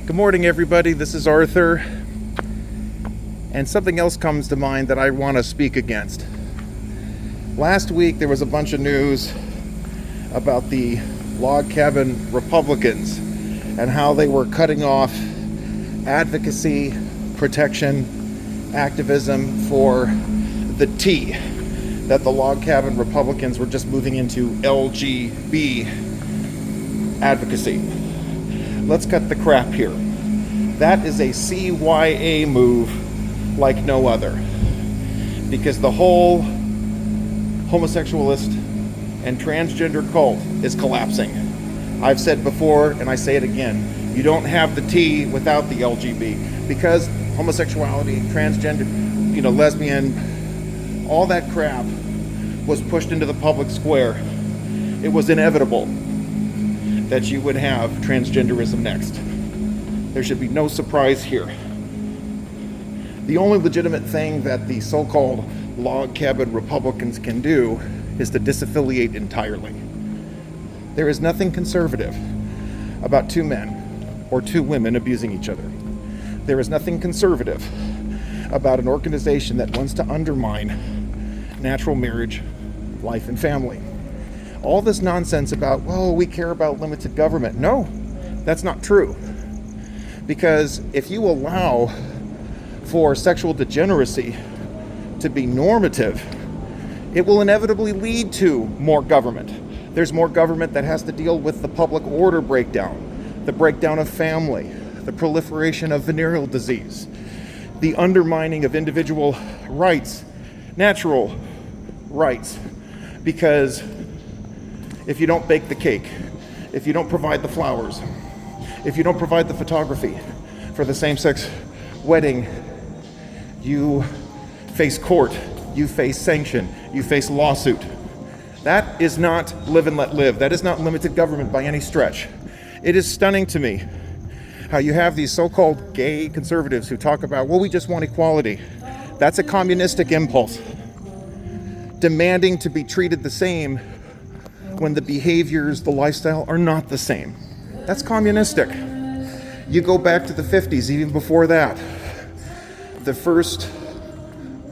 Good morning, everybody. This is Arthur. And something else comes to mind that I want to speak against. Last week, there was a bunch of news about the log cabin Republicans and how they were cutting off advocacy, protection, activism for the T, that the log cabin Republicans were just moving into LGB advocacy. Let's cut the crap here. That is a CYA move like no other, because the whole homosexualist and transgender cult is collapsing. I've said before, and I say it again, you don't have the T without the LGB, because homosexuality, transgender, lesbian, all that crap was pushed into the public square. It was inevitable that you would have transgenderism next. There should be no surprise here. The only legitimate thing that the so-called log cabin Republicans can do is to disaffiliate entirely. There is nothing conservative about two men or two women abusing each other. There is nothing conservative about an organization that wants to undermine natural marriage, life, and family. All this nonsense about, we care about limited government. No, that's not true. Because if you allow for sexual degeneracy to be normative, it will inevitably lead to more government. There's more government that has to deal with the public order breakdown, the breakdown of family, the proliferation of venereal disease, the undermining of individual rights, natural rights, because if you don't bake the cake, if you don't provide the flowers, if you don't provide the photography for the same-sex wedding, you face court, you face sanction, you face lawsuit. That is not live and let live. That is not limited government by any stretch. It is stunning to me how you have these so-called gay conservatives who talk about, we just want equality. That's a communistic impulse, demanding to be treated the same when the behaviors, the lifestyle are not the same. That's communistic. You go back to the 50s, even before that. The first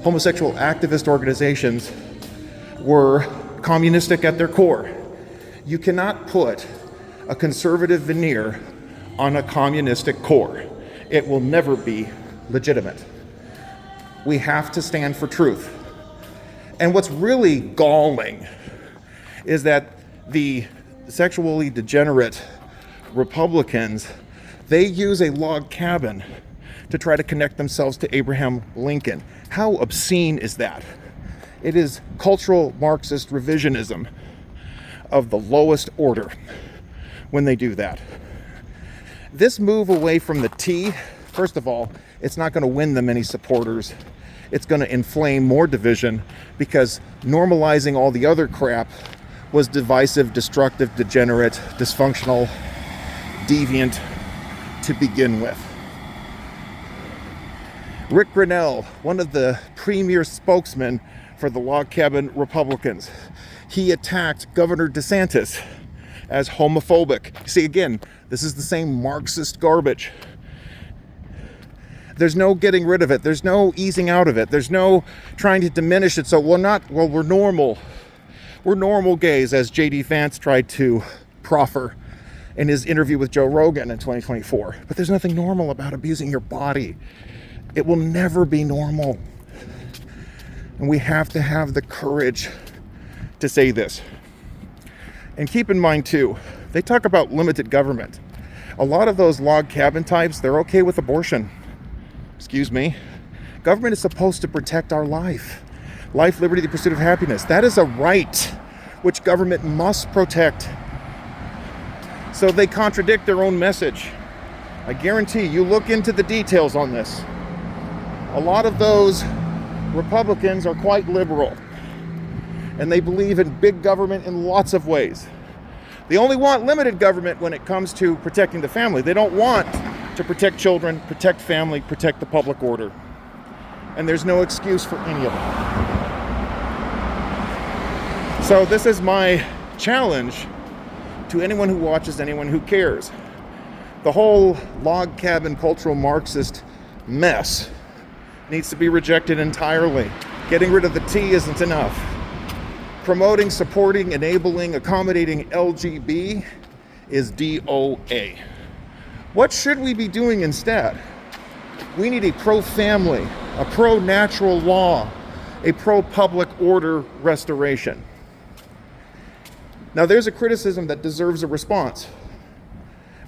homosexual activist organizations were communistic at their core. You cannot put a conservative veneer on a communistic core. It will never be legitimate. We have to stand for truth. And what's really galling is that the sexually degenerate Republicans, they use a log cabin to try to connect themselves to Abraham Lincoln. How obscene is that? It is cultural Marxist revisionism of the lowest order when they do that. This move away from the T, first of all, it's not going to win them any supporters. It's going to inflame more division, because normalizing all the other crap was divisive, destructive, degenerate, dysfunctional, deviant to begin with. Rick Grenell, one of the premier spokesmen for the log cabin Republicans, he attacked Governor DeSantis as homophobic. See, again, this is the same Marxist garbage. There's no getting rid of it. There's no easing out of it. There's no trying to diminish it. So we're normal. We're normal gays, as J.D. Vance tried to proffer in his interview with Joe Rogan in 2024. But there's nothing normal about abusing your body. It will never be normal. And we have to have the courage to say this. And keep in mind, too, they talk about limited government. A lot of those log cabin types, they're okay with abortion. Excuse me. Government is supposed to protect our life. Life, liberty, the pursuit of happiness. That is a right which government must protect. So they contradict their own message. I guarantee you look into the details on this. A lot of those Republicans are quite liberal, and they believe in big government in lots of ways. They only want limited government when it comes to protecting the family. They don't want to protect children, protect family, protect the public order. And there's no excuse for any of it. So this is my challenge to anyone who watches, anyone who cares. The whole log cabin cultural Marxist mess needs to be rejected entirely. Getting rid of the T isn't enough. Promoting, supporting, enabling, accommodating LGB is DOA. What should we be doing instead? We need a pro-family, a pro-natural law, a pro-public order restoration. Now, there's a criticism that deserves a response,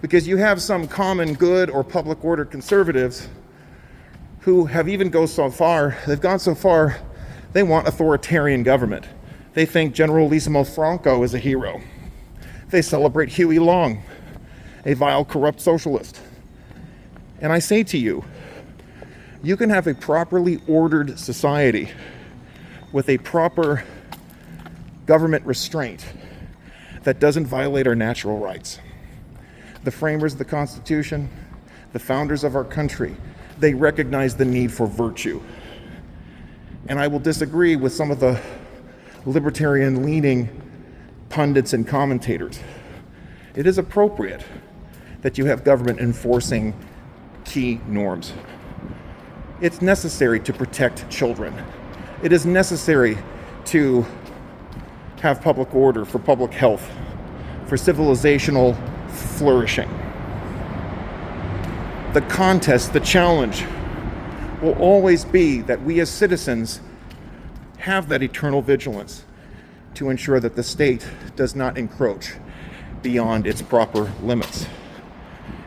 because you have some common good or public order conservatives who have even gone so far, they want authoritarian government. They think Generalissimo Franco is a hero. They celebrate Huey Long, a vile, corrupt socialist. And I say to you, you can have a properly ordered society with a proper government restraint that doesn't violate our natural rights. The framers of the Constitution, the founders of our country, they recognize the need for virtue. And I will disagree with some of the libertarian-leaning pundits and commentators. It is appropriate that you have government enforcing key norms. It's necessary to protect children. It is necessary to have public order, for public health, for civilizational flourishing. The contest, the challenge, will always be that we as citizens have that eternal vigilance to ensure that the state does not encroach beyond its proper limits.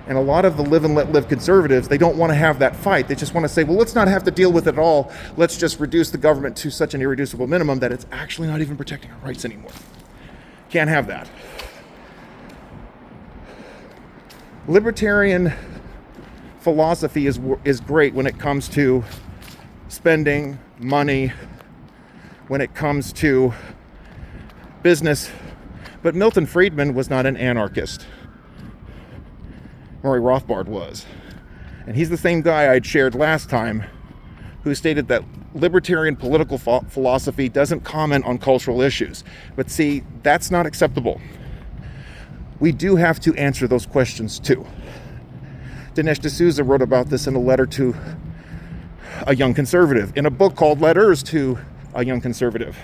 And a lot of the live and let live conservatives, they don't want to have that fight. They just want to say, well, let's not have to deal with it at all. Let's just reduce the government to such an irreducible minimum that it's actually not even protecting our rights anymore. Can't have that. Libertarian philosophy is great when it comes to spending money, when it comes to business, but Milton Friedman was not an anarchist. Murray Rothbard was. And he's the same guy I'd shared last time who stated that libertarian political philosophy doesn't comment on cultural issues. But see, that's not acceptable. We do have to answer those questions too. Dinesh D'Souza wrote about this in a letter to a young conservative, in a book called Letters to a Young Conservative.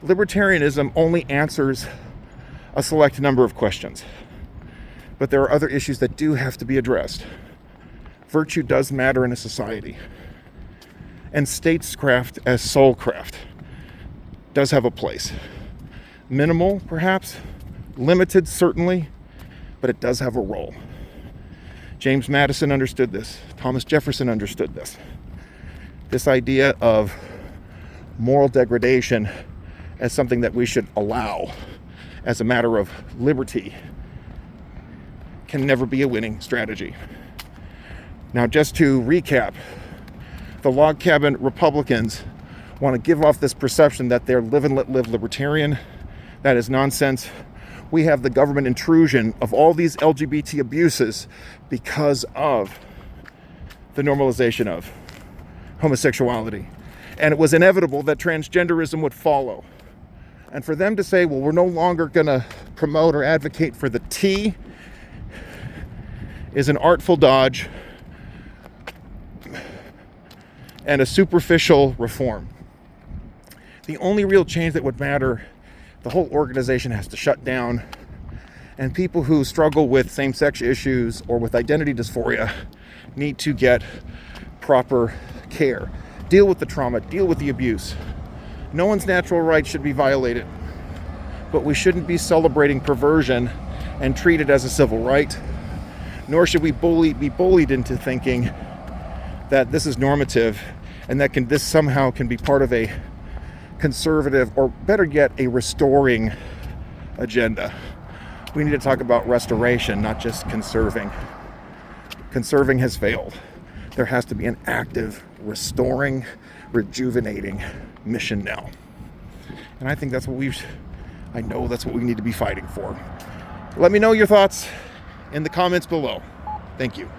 Libertarianism only answers a select number of questions, but there are other issues that do have to be addressed. Virtue does matter in a society, and statescraft as soulcraft does have a place. Minimal, perhaps, limited, certainly, but it does have a role. James Madison understood this. Thomas Jefferson understood this. This idea of moral degradation as something that we should allow as a matter of liberty can never be a winning strategy. Now, just to recap, the log cabin Republicans want to give off this perception that they're live and let live libertarian. That is nonsense. We have the government intrusion of all these LGBT abuses because of the normalization of homosexuality. And it was inevitable that transgenderism would follow. And for them to say, well, we're no longer going to promote or advocate for the T is an artful dodge and a superficial reform. The only real change that would matter, the whole organization has to shut down, and people who struggle with same-sex issues or with identity dysphoria need to get proper care. Deal with the trauma, deal with the abuse. No one's natural rights should be violated, but we shouldn't be celebrating perversion and treat it as a civil right, nor should we be bullied into thinking that this is normative and that this somehow can be part of a conservative, or better yet, a restoring agenda. We need to talk about restoration, not just conserving. Conserving has failed. There has to be an active, restoring, rejuvenating mission now. And I think that's what I know that's what we need to be fighting for. Let me know your thoughts in the comments below. Thank you.